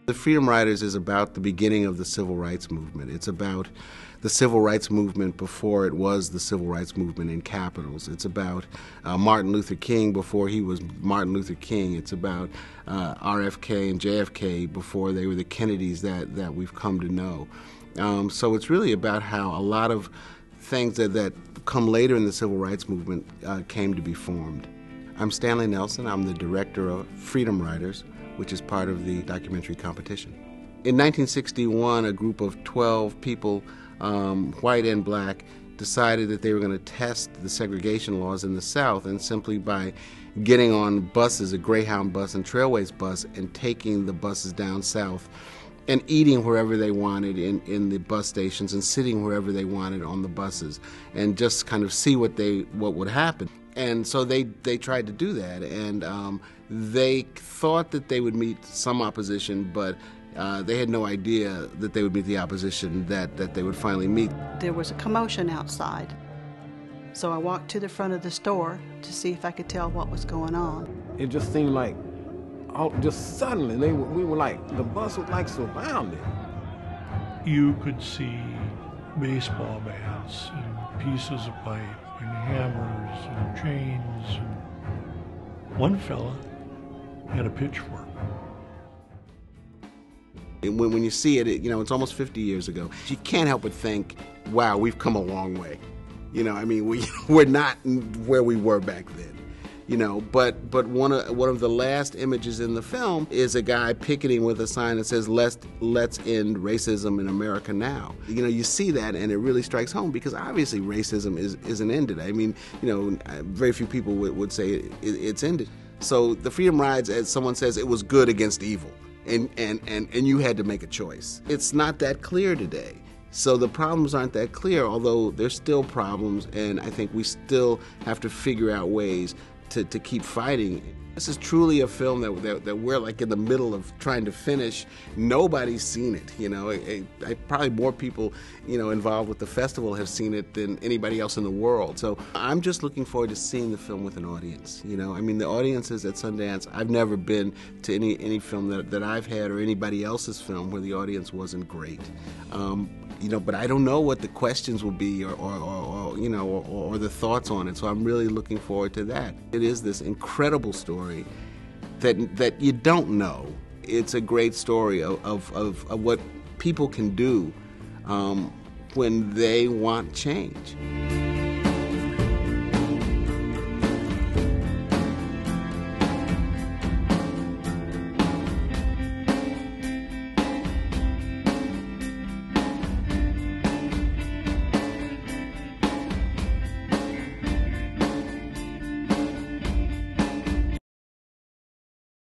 The Freedom Riders is about the beginning of the civil rights movement. It's about the civil rights movement before it was the civil rights movement in capitals. It's about Martin Luther King before he was Martin Luther King. It's about RFK and JFK before they were the Kennedys that we've come to know. So it's really about how a lot of things that come later in the civil rights movement came to be formed. I'm Stanley Nelson. I'm the director of Freedom Riders, which is part of the documentary competition. In 1961, a group of 12 people, white and black, decided that they were going to test the segregation laws in the South, and simply by getting on buses, a Greyhound bus and Trailways bus, and taking the buses down south and eating wherever they wanted in the bus stations and sitting wherever they wanted on the buses, and just kind of see what would happen. And so they tried to do that, and they thought that they would meet some opposition, but they had no idea that they would meet the opposition that they would finally meet. There was a commotion outside, so I walked to the front of the store to see if I could tell what was going on. It just seemed like, just suddenly, we were like, the bus was like surrounded. You could see baseball bats and pieces of pipe and hammers and chains. And one fella had a pitchfork. When you see it, it's almost 50 years ago. You can't help but think, wow, we've come a long way. I mean, we're not where we were back then. But one of the last images in the film is a guy picketing with a sign that says, let's end racism in America now. You see that, and it really strikes home, because obviously racism isn't ended. I mean, very few people would say it's ended. So the Freedom Rides, as someone says, it was good against evil, and you had to make a choice. It's not that clear today. So the problems aren't that clear, although there's still problems, and I think we still have to figure out ways to keep fighting. This is truly a film that we're like in the middle of trying to finish. Nobody's seen it, probably more people, involved with the festival have seen it than anybody else in the world. So I'm just looking forward to seeing the film with an audience, I mean, the audiences at Sundance, I've never been to any film that I've had, or anybody else's film, where the audience wasn't great. But I don't know what the questions will be or the thoughts on it. So I'm really looking forward to that. It is this incredible story that you don't know. It's a great story of what people can do when they want change.